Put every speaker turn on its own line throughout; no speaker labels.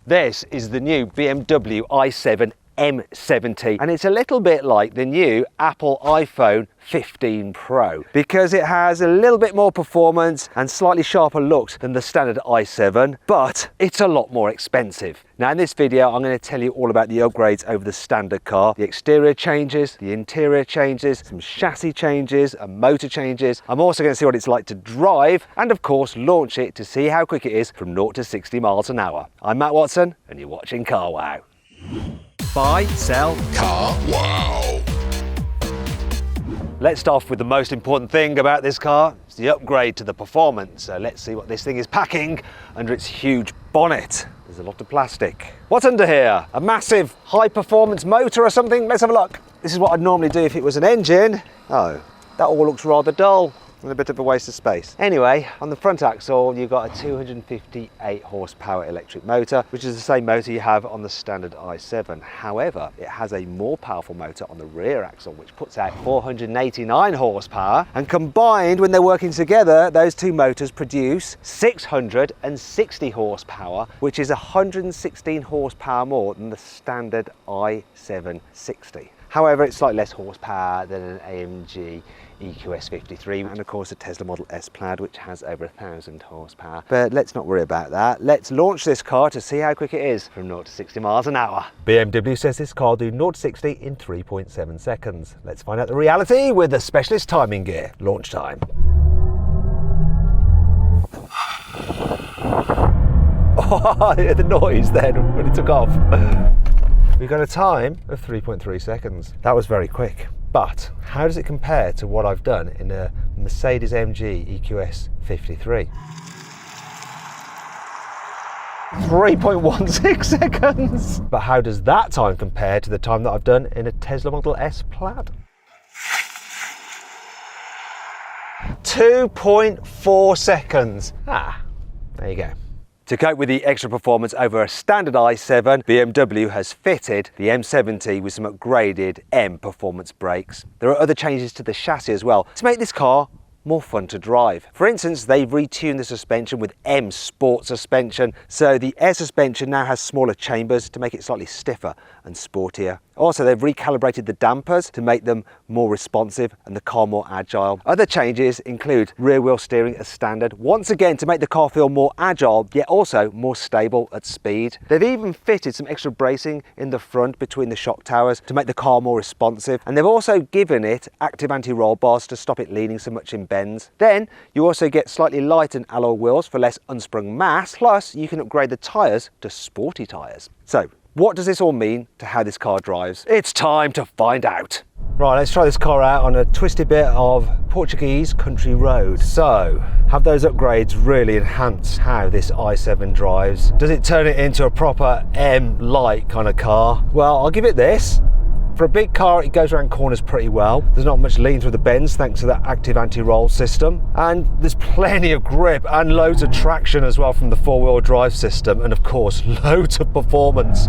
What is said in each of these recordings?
This is the new BMW i7 M70, and it's a little bit like the new Apple iPhone 15 Pro because it has a little bit more performance and slightly sharper looks than the standard i7, but it's a lot more expensive. Now in this video I'm going to tell you all about the upgrades over the standard car, the exterior changes, the interior changes, some chassis changes and motor changes. I'm also going to see what it's like to drive and of course launch it to see how quick it is from 0 to 60 miles an hour. I'm Matt Watson and you're watching Carwow. Buy, sell, Carwow. Let's start off with the most important thing about this car. It's the upgrade to the performance. So let's see what this thing is packing under its huge bonnet. There's a lot of plastic. What's under here? A massive high performance motor or something? Let's have a look. This is what I'd normally do if it was an engine. Oh, that all looks rather dull. And a bit of a waste of space. Anyway, on the front axle, you've got a 258 horsepower electric motor, which is the same motor you have on the standard i7. However, it has a more powerful motor on the rear axle, which puts out 489 horsepower. And combined, when they're working together, those two motors produce 660 horsepower, which is 116 horsepower more than the standard i760. However, it's slightly less horsepower than an AMG EQS 53 and of course a Tesla Model S Plaid, which has over 1,000 horsepower. But let's not worry about that. Let's launch this car to see how quick it is from 0 to 60 miles an hour. BMW says this car will do 0 to 60 in 3.7 seconds. Let's find out the reality with the specialist timing gear. Launch time. Oh, the noise then when it took off. We got a time of 3.3 seconds. That was very quick. But how does it compare to what I've done in a Mercedes-AMG EQS 53? 3.16 seconds. But how does that time compare to the time that I've done in a Tesla Model S Plaid? 2.4 seconds. There you go. To cope with the extra performance over a standard i7, BMW has fitted the M70 with some upgraded M performance brakes. There are other changes to the chassis as well to make this car more fun to drive. For instance, they've retuned the suspension with M Sport suspension, so the air suspension now has smaller chambers to make it slightly stiffer and sportier. Also, they've recalibrated the dampers to make them more responsive and the car more agile. Other changes include rear wheel steering as standard, once again to make the car feel more agile, yet also more stable at speed. They've even fitted some extra bracing in the front between the shock towers to make the car more responsive, and they've also given it active anti-roll bars to stop it leaning so much in bends. Then you also get slightly lighter alloy wheels for less unsprung mass, plus you can upgrade the tyres to sporty tyres. So, what does this all mean to how this car drives? It's time to find out. Right, let's try this car out on a twisty bit of Portuguese country road. So, have those upgrades really enhanced how this i7 drives? Does it turn it into a proper M-like kind of car? Well, I'll give it this. For a big car, it goes around corners pretty well. There's not much lean through the bends thanks to that active anti-roll system. And there's plenty of grip and loads of traction as well from the four-wheel drive system. And of course, loads of performance.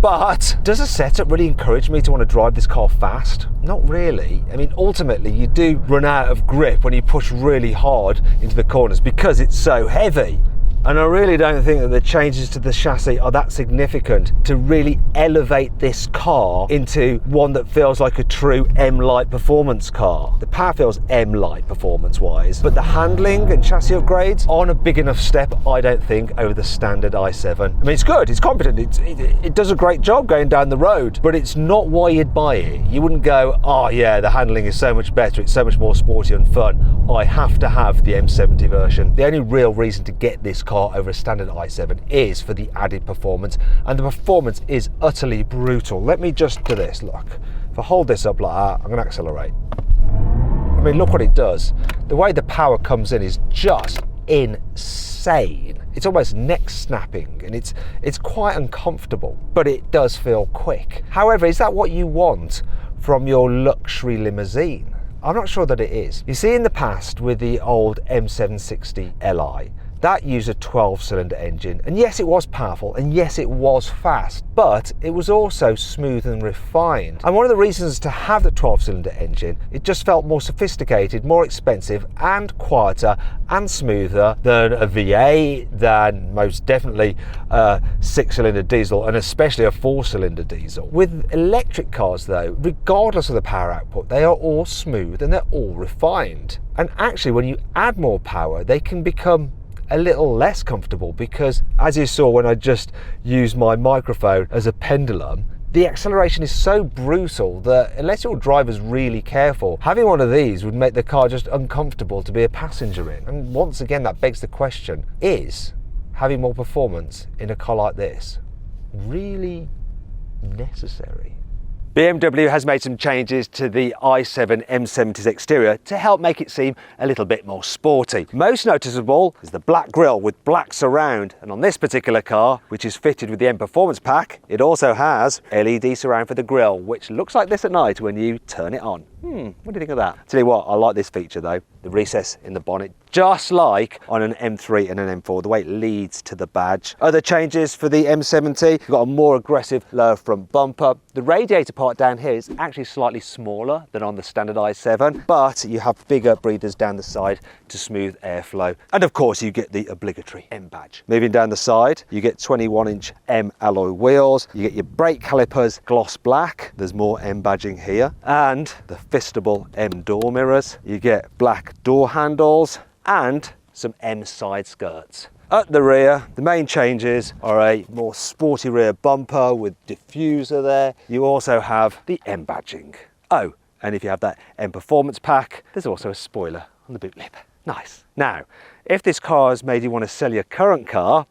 But does the setup really encourage me to want to drive this car fast? Not really. I mean, ultimately, you do run out of grip when you push really hard into the corners because it's so heavy. And I really don't think that the changes to the chassis are that significant to really elevate this car into one that feels like a true M-like performance car. The power feels M-like performance-wise, but the handling and chassis upgrades aren't a big enough step, I don't think, over the standard i7. I mean, it's good, it's competent, it does a great job going down the road, but it's not why you'd buy it. You wouldn't go, oh yeah, the handling is so much better, it's so much more sporty and fun. I have to have the M70 version. The only real reason to get this car over a standard i7 is for the added performance, and the performance is utterly brutal. Let me just do this, look. If I hold this up like that, I'm going to accelerate. I mean, look what it does. The way the power comes in is just insane. It's almost neck snapping and it's quite uncomfortable, but it does feel quick. However, is that what you want from your luxury limousine? I'm not sure that it is. You see, in the past with the old M760 Li, that used a 12-cylinder engine, and yes, it was powerful, and yes, it was fast, but it was also smooth and refined. And one of the reasons to have the 12-cylinder engine, it just felt more sophisticated, more expensive, and quieter and smoother than a V8, than most definitely a 6-cylinder diesel, and especially a 4-cylinder diesel. With electric cars though, regardless of the power output, they are all smooth and they're all refined. And actually, when you add more power, they can become a little less comfortable, because as you saw when I just used my microphone as a pendulum, the acceleration is so brutal that unless your driver's really careful, having one of these would make the car just uncomfortable to be a passenger in. And once again, that begs the question, is having more performance in a car like this really necessary? BMW has made some changes to the i7 M70's exterior to help make it seem a little bit more sporty. Most noticeable is the black grille with black surround, and on this particular car, which is fitted with the M Performance Pack, it also has LED surround for the grille, which looks like this at night when you turn it on. What do you think of that? Tell you what, I like this feature though, the recess in the bonnet, just like on an M3 and an M4, the way it leads to the badge. Other changes for the M70, you've got a more aggressive lower front bumper. The radiator part down here is actually slightly smaller than on the standard i7, but you have bigger breathers down the side to smooth airflow. And of course, you get the obligatory M badge. Moving down the side, you get 21-inch M alloy wheels, you get your brake calipers gloss black, there's more M badging here, and the fistable M door mirrors. You get black door handles and some M side skirts. At the rear, the main changes are a more sporty rear bumper with diffuser there. You also have the M badging. Oh, and if you have that M Performance Pack, there's also a spoiler on the boot lip. Nice. Now, if this car has made you want to sell your current car,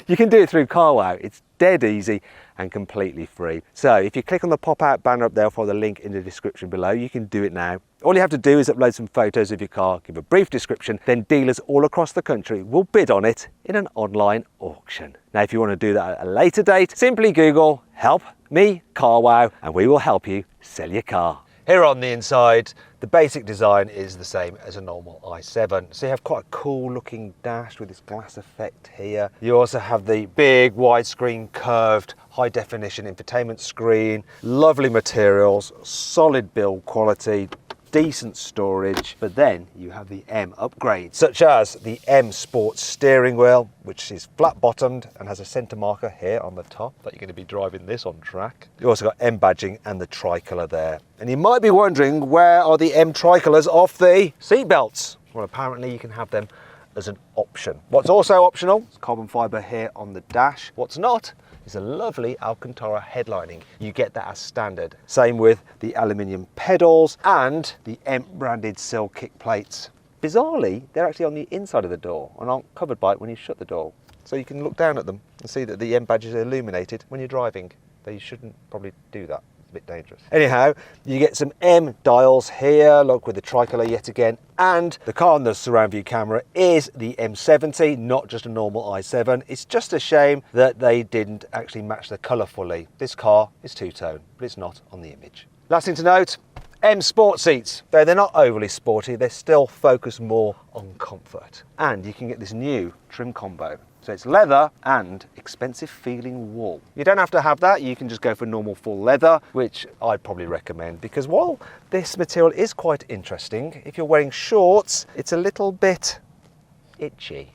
you can do it through Carwow. It's dead easy and completely free. So if you click on the pop-out banner up there, or the link in the description below, you can do it now. All you have to do is upload some photos of your car, give a brief description, then dealers all across the country will bid on it in an online auction. Now, if you want to do that at a later date, simply Google "Help Me Carwow" and we will help you sell your car. Here on the inside, the basic design is the same as a normal i7. So you have quite a cool looking dash with this glass effect here. You also have the big widescreen curved high definition infotainment screen, lovely materials, solid build quality, decent storage, but then you have the M upgrades, such as the M Sport steering wheel, which is flat bottomed and has a centre marker here on the top, that you're going to be driving this on track. You also got M badging and the tricolour there. And you might be wondering, where are the M tricolours off the seat belts? Well, apparently you can have them as an option. What's also optional is carbon fibre here on the dash. What's not is a lovely Alcantara headlining. You get that as standard. Same with the aluminium pedals and the M branded sill kick plates. Bizarrely, they're actually on the inside of the door and aren't covered by it when you shut the door. So you can look down at them and see that the M badge is illuminated when you're driving. Though you shouldn't probably do that. A bit dangerous. Anyhow, you get some M dials here, look, with the tricolour yet again, and the car on the surround view camera is the M70, not just a normal i7. It's just a shame that they didn't actually match the colour fully. This car is two-tone, but it's not on the image. Last thing to note, M Sport seats. Though they're not overly sporty, they still focus more on comfort. And you can get this new trim combo. So it's leather and expensive feeling wool. You don't have to have that, you can just go for normal full leather, which I'd probably recommend, because while this material is quite interesting, if you're wearing shorts, it's a little bit itchy.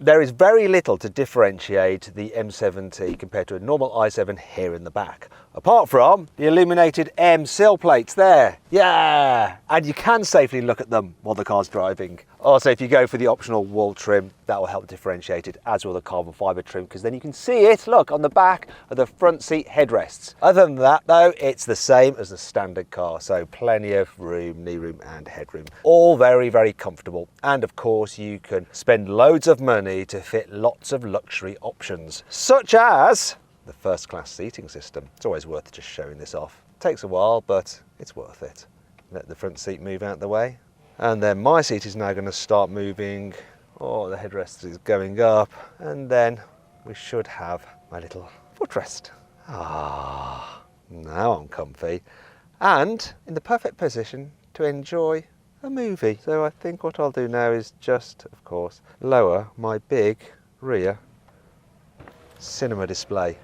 There is very little to differentiate the M70 compared to a normal i7 here in the back, apart from the illuminated M sill plates there. Yeah! And you can safely look at them while the car's driving. Also, if you go for the optional wool trim, that will help differentiate it, as will the carbon fibre trim, because then you can see it, look, on the back of the front seat headrests. Other than that though, it's the same as the standard car, so plenty of room, knee room and headroom. All very, very comfortable. And of course, you can spend loads of money to fit lots of luxury options, such as the first class seating system. It's always worth just showing this off. Takes a while, but it's worth it. Let the front seat move out the way. And then my seat is now going to start moving. Oh, the headrest is going up. And then we should have my little footrest. Ah, now I'm comfy. And in the perfect position to enjoy a movie. So I think what I'll do now is just, of course, lower my big rear cinema display.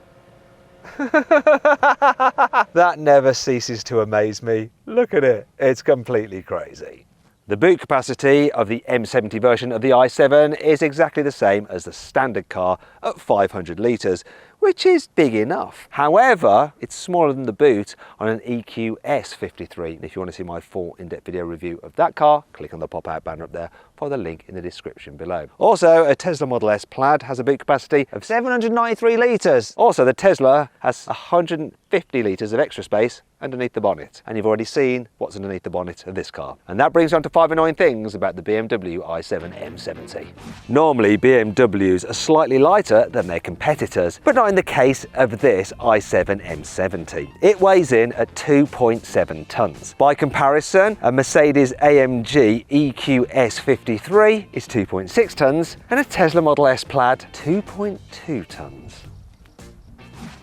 That never ceases to amaze me. Look at it, it's completely crazy. The boot capacity of the M70 version of the i7 is exactly the same as the standard car at 500 litres, which is big enough. However, it's smaller than the boot on an EQS 53. If you want to see my full in-depth video review of that car, click on the pop-out banner up there, follow the link in the description below. Also, a Tesla Model S Plaid has a boot capacity of 793 litres. Also, the Tesla has 150 litres of extra space underneath the bonnet. And you've already seen what's underneath the bonnet of this car. And that brings on to 5 annoying things about the BMW i7 M70. Normally, BMWs are slightly lighter than their competitors, but not in the case of this i7 M70. It weighs in at 2.7 tonnes. By comparison, a Mercedes-AMG EQS 53 is 2.6 tonnes, and a Tesla Model S Plaid 2.2 tonnes.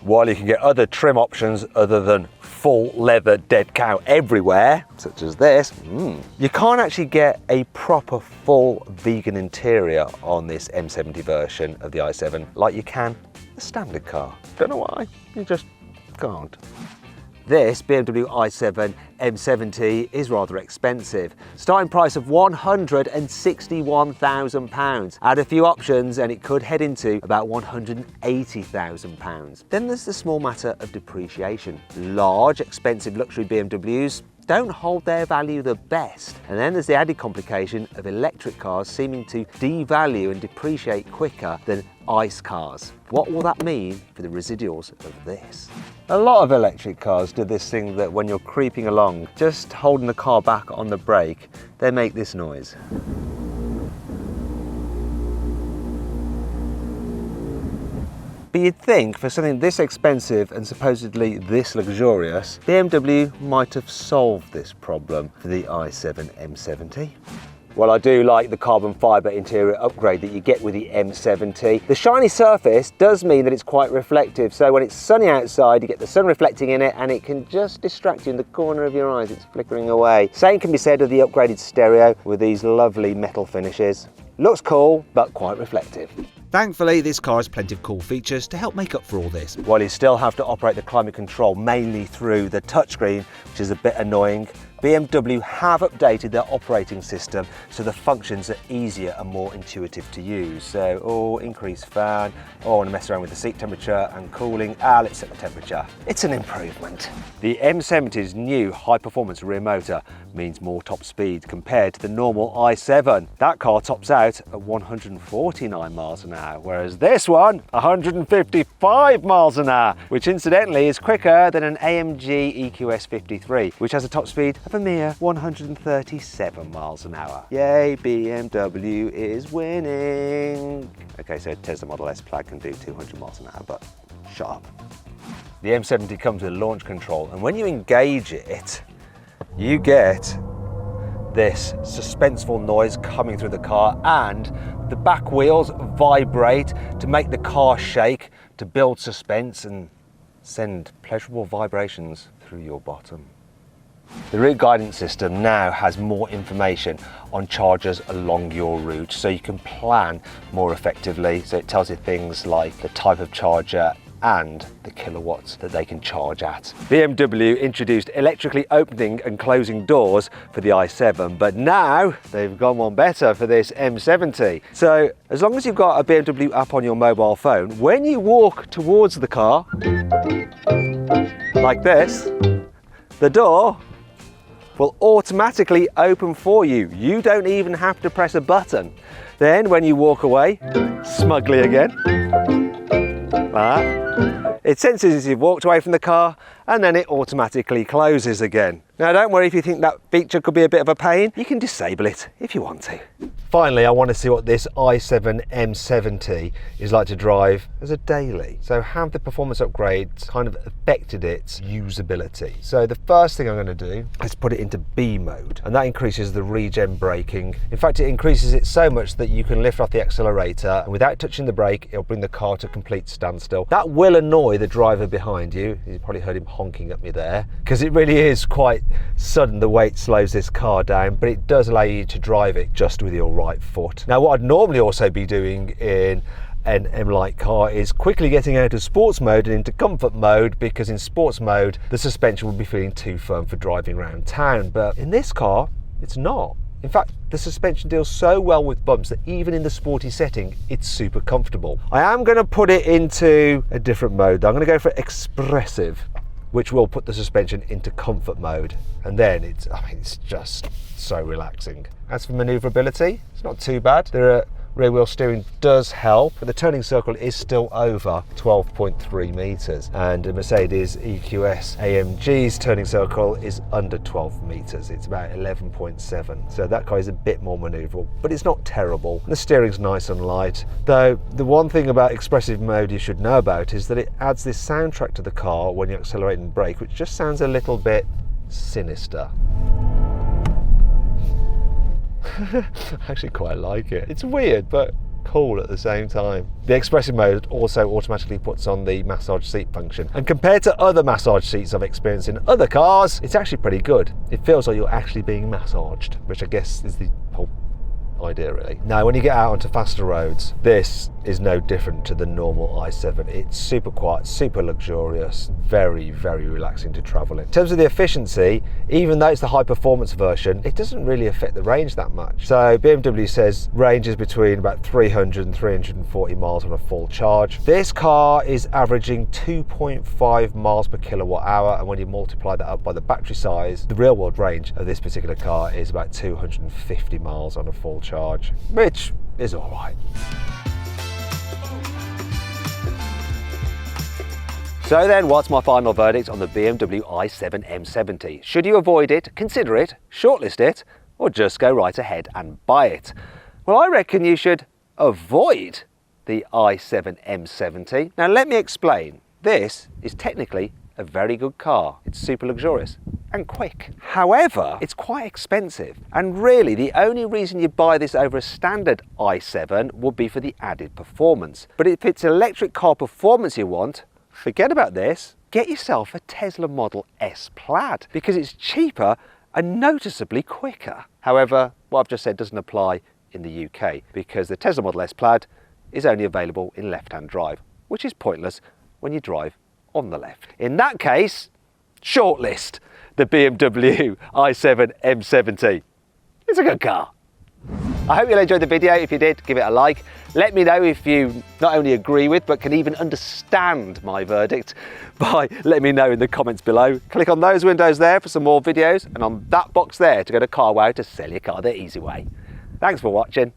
While you can get other trim options other than full leather dead cow everywhere, such as this, you can't actually get a proper full vegan interior on this M70 version of the i7 like you can the standard car. Don't know why, you just can't. This BMW i7 M70 is rather expensive. Starting price of £161,000. Add a few options and it could head into about £180,000. Then there's the small matter of depreciation. Large, expensive luxury BMWs don't hold their value the best. And then there's the added complication of electric cars seeming to devalue and depreciate quicker than ICE cars. What will that mean for the residuals of this? A lot of electric cars do this thing that when you're creeping along, just holding the car back on the brake, they make this noise. But you'd think for something this expensive and supposedly this luxurious, BMW might have solved this problem for the i7 M70. Well, I do like the carbon fibre interior upgrade that you get with the M70. The shiny surface does mean that it's quite reflective, so when it's sunny outside, you get the sun reflecting in it and it can just distract you in the corner of your eyes. It's flickering away. Same can be said of the upgraded stereo with these lovely metal finishes. Looks cool, but quite reflective.
Thankfully, this car has plenty of cool features to help make up for all this.
While you still have to operate the climate control mainly through the touchscreen, which is a bit annoying, BMW have updated their operating system so the functions are easier and more intuitive to use. So, increase fan, I want to mess around with the seat temperature and cooling, let's set the temperature. It's an improvement. The M70's new high-performance rear motor means more top speed compared to the normal i7. That car tops out at 149 miles an hour, whereas this one, 155 miles an hour, which incidentally is quicker than an AMG EQS 53, which has a top speed of a mere 137 miles an hour. Yay, BMW is winning. Okay, so Tesla Model S Plaid can do 200 miles an hour, but shut up. The M70 comes with launch control, and when you engage it, you get this suspenseful noise coming through the car, and the back wheels vibrate to make the car shake to build suspense and send pleasurable vibrations through your bottom. The route guidance system now has more information on chargers along your route, so you can plan more effectively. So it tells you things like the type of charger and the kilowatts that they can charge at. BMW introduced electrically opening and closing doors for the i7, but now they've gone one better for this M70. So as long as you've got a BMW app on your mobile phone, when you walk towards the car, like this, the door will automatically open for you. You don't even have to press a button. Then when you walk away, smugly again, like that, it senses as you've walked away from the car and then it automatically closes again. Now don't worry if you think that feature could be a bit of a pain, you can disable it if you want to. Finally, I want to see what this i7 M70 is like to drive as a daily. So have the performance upgrades kind of affected its usability? So the first thing I'm going to do is put it into B mode, and that increases the regen braking. In fact, it increases it so much that you can lift off the accelerator and without touching the brake, it'll bring the car to a complete standstill. That will annoy the driver behind you. You've probably heard him honking at me there, because it really is quite sudden the way it slows this car down, but it does allow you to drive it just with your right foot. Now what I'd normally also be doing in an M-like car is quickly getting out of sports mode and into comfort mode, because in sports mode the suspension would be feeling too firm for driving around town, but in this car it's not. In fact, the suspension deals so well with bumps that even in the sporty setting, it's super comfortable. I am going to put it into a different mode. I'm going to go for expressive, which will put the suspension into comfort mode. And then it's just so relaxing. As for maneuverability, it's not too bad. Rear wheel steering does help, but the turning circle is still over 12.3 meters, and a Mercedes EQS AMG's turning circle is under 12 meters. It's about 11.7, so that car is a bit more maneuverable, but it's not terrible. The steering's nice and light, though the one thing about expressive mode you should know about is that it adds this soundtrack to the car when you accelerate and brake, which just sounds a little bit sinister. I actually quite like it. It's weird, but cool at the same time. The expressive mode also automatically puts on the massage seat function, and compared to other massage seats I've experienced in other cars, it's actually pretty good. It feels like you're actually being massaged, which I guess is the whole idea really. Now when you get out onto faster roads, this is no different to the normal i7. It's super quiet, super luxurious, very, very relaxing to travel in. In terms of the efficiency, even though it's the high performance version, it doesn't really affect the range that much. So BMW says range is between about 300 and 340 miles on a full charge. This car is averaging 2.5 miles per kilowatt hour, and when you multiply that up by the battery size, the real world range of this particular car is about 250 miles on a full charge, which is all right. So then, what's my final verdict on the BMW i7 M70? Should you avoid it, consider it, shortlist it, or just go right ahead and buy it? Well, I reckon you should avoid the i7 M70. Now let me explain. This is technically a very good car. It's super luxurious and quick. However, it's quite expensive, and really the only reason you buy this over a standard i7 would be for the added performance. But if it's electric car performance you want, forget about this. Get yourself a Tesla Model S Plaid, because it's cheaper and noticeably quicker. However, what I've just said doesn't apply in the UK, because the Tesla Model S Plaid is only available in left-hand drive, which is pointless when you drive on the left. In that case, shortlist the BMW i7 M70. It's a good car. I hope you'll enjoy the video. If you did, give it a like. Let me know if you not only agree with, but can even understand my verdict by letting me know in the comments below. Click on those windows there for some more videos, and on that box there to go to Carwow to sell your car the easy way. Thanks for watching.